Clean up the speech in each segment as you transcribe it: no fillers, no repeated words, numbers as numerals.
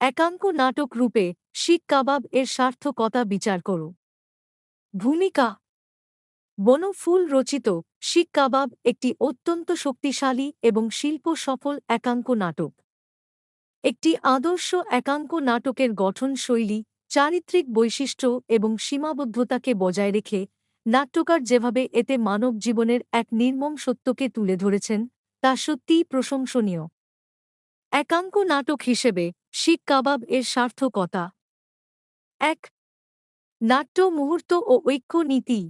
একাঙ্ক নাটক রূপে শিক কাবাব এর সার্থকতা বিচার করো। ভূমিকা: বনফুল রচিত শিক কাবাব একটি অত্যন্ত শক্তিশালী এবং শিল্প সফল একাঙ্ক নাটক। একটি আদর্শ একাঙ্ক নাটকের গঠন শৈলী, চারিত্রিক বৈশিষ্ট্য এবং সীমাবদ্ধতাকে বজায় রেখে নাট্যকার যেভাবে এতে মানব জীবনের এক নির্মম সত্যকে তুলে ধরেছেন তা সত্যিই প্রশংসনীয়। একাঙ্ক নাটক হিসেবে শিক কাবাব এর সার্থকতা: ১. নাট্য মুহূর্ত ও ঐক্য নীতি।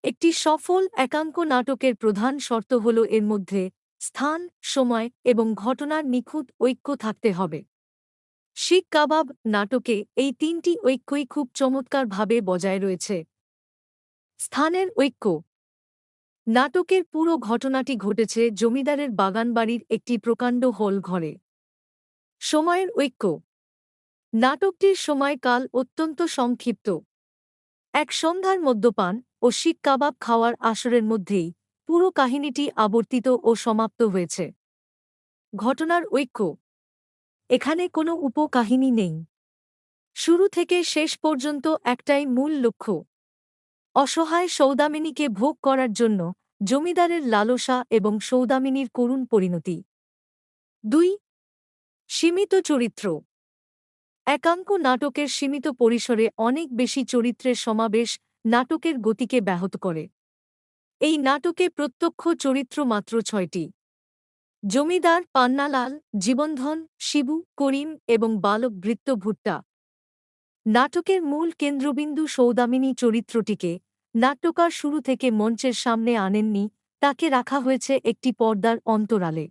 একটি সফল একাঙ্ক নাটকের প্রধান শর্ত হল এর মধ্যে স্থান, সময় এবং ঘটনার নিখুঁত ঐক্য থাকতে হবে। শিক কাবাব নাটকে এই তিনটি ঐক্যই খুব চমৎকারভাবে বজায় রয়েছে। স্থানের ঐক্য: নাটকের পুরো ঘটনাটি ঘটেছে জমিদারের বাগানবাড়ির একটি প্রকাণ্ড হল ঘরে। সময়ের ঐক্য: নাটকটির সময়কাল অত্যন্ত সংক্ষিপ্ত। এক সন্ধ্যার মদ্যপান ও শিক কাবাব খাওয়ার আসরের মধ্যেই পুরো কাহিনীটি আবর্তিত ও সমাপ্ত হয়েছে। ঘটনার ঐক্য: এখানে কোনো উপকাহিনী নেই। শুরু থেকে শেষ পর্যন্ত একটাই মূল লক্ষ্য, অসহায় সৌদামিনীকে ভোগ করার জন্য জমিদারের লালসা এবং সৌদামিনীর করুণ পরিণতি। ২. সীমিত চরিত্র: একাঙ্ক নাটকের সীমিত পরিসরে অনেক বেশি চরিত্রের সমাবেশ নাটকের গতিকে ব্যাহত করে। এই নাটকে প্রত্যক্ষ চরিত্র মাত্র ৬টি: জমিদার, পান্নালাল, জীবনধন, শিবু, করিম এবং বালক ভৃত্য ভুট্টা। নাটকের মূল কেন্দ্রবিন্দু সৌদামিনী চরিত্রটিকে নাট্যকার শুরু থেকে মঞ্চের সামনে আনেননি, তাকে রাখা হয়েছে একটি পর্দার অন্তরালে।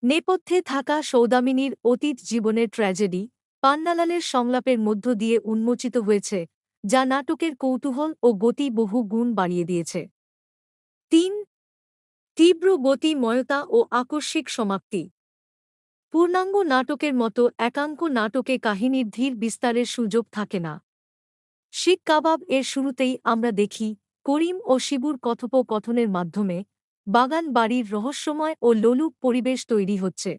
নেপথ্যে থাকা সৌদামিনীর অতীত জীবনের ট্র্যাজেডি পান্নালালের সংলাপের মধ্য দিয়ে উন্মোচিত হয়েছে, যা নাটকের কৌতূহল ও গতি বহু গুণ বাড়িয়ে দিয়েছে। ৩. তীব্র গতিময়তা ও আকস্মিক সমাপ্তি: পূর্ণাঙ্গ নাটকের মতো একাঙ্ক নাটকে কাহিনীর ধীর বিস্তারের সুযোগ থাকে না। শিক কাবাব এর শুরুতেই আমরা দেখি করিম ও শিবুর কথোপকথনের মাধ্যমে বাগান বাড়ির রহস্যময় ও লোলুপ পরিবেশ তৈরি হচ্ছে।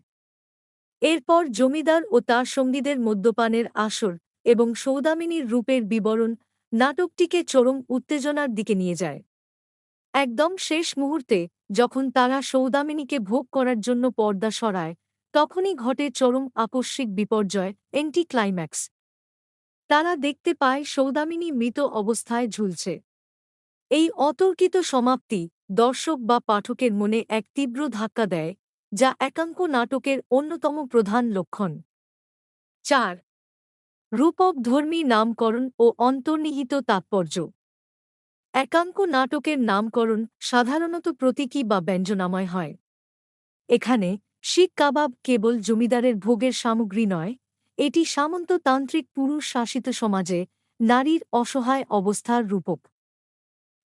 এরপর জমিদার ও তার সঙ্গীদের মদ্যপানের আসর এবং সৌদামিনীর রূপের বিবরণ নাটকটিকে চরম উত্তেজনার দিকে নিয়ে যায়। একদম শেষ মুহূর্তে যখন তারা সৌদামিনীকে ভোগ করার জন্য পর্দা সরায়, তখনই ঘটে চরম আকস্মিক বিপর্যয়, এন্টি ক্লাইম্যাক্স। তারা দেখতে পায় সৌদামিনী মৃত অবস্থায় ঝুলছে। এই অতর্কিত সমাপ্তি দর্শক বা পাঠকের মনে এক তীব্র ধাক্কা দেয়, যা একাঙ্ক নাটকের অন্যতম প্রধান লক্ষণ। ৪. রূপকধর্মী নামকরণ ও অন্তর্নিহিত তাৎপর্য: একাঙ্ক নাটকের নামকরণ সাধারণত প্রতীকী বা ব্যঞ্জনাময় হয়। এখানে শিক কাবাব কেবল জমিদারের ভোগের সামগ্রী নয়, এটি সামন্ততান্ত্রিক পুরুষ শাসিত সমাজে নারীর অসহায় অবস্থার রূপক।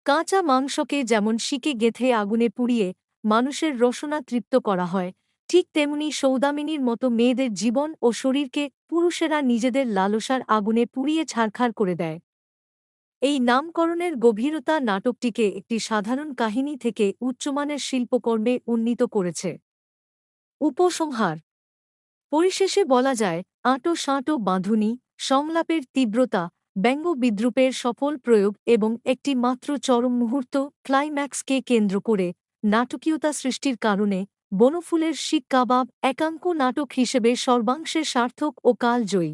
কাঁচা মাংসকে যেমন শিকে গেঁথে আগুনে পুড়িয়ে মানুষের রসনা তৃপ্ত করা হয়, ঠিক তেমনি সৌদামিনীর মতো মেয়েদের জীবন ও শরীরকে পুরুষেরা নিজেদের লালসার আগুনে পুড়িয়ে ছারখার করে দেয়। এই নামকরণের গভীরতা নাটকটিকে একটি সাধারণ কাহিনী থেকে উচ্চমানের শিল্পকর্মে উন্নীত করেছে। উপসংহার: পরিশেষে বলা যায়, আঁটো সাঁটো বাঁধুনি, সংলাপের তীব্রতা, ব্যঙ্গ বিদ্রূপের সফল প্রয়োগ এবং একটি মাত্র চরম মুহূর্ত ক্লাইম্যাক্সকে কেন্দ্র করে নাটকীয়তা সৃষ্টির কারণে বনফুলের শিক কাবাব একাঙ্ক নাটক হিসেবে সর্বাংশে সার্থক ও কালজয়ী।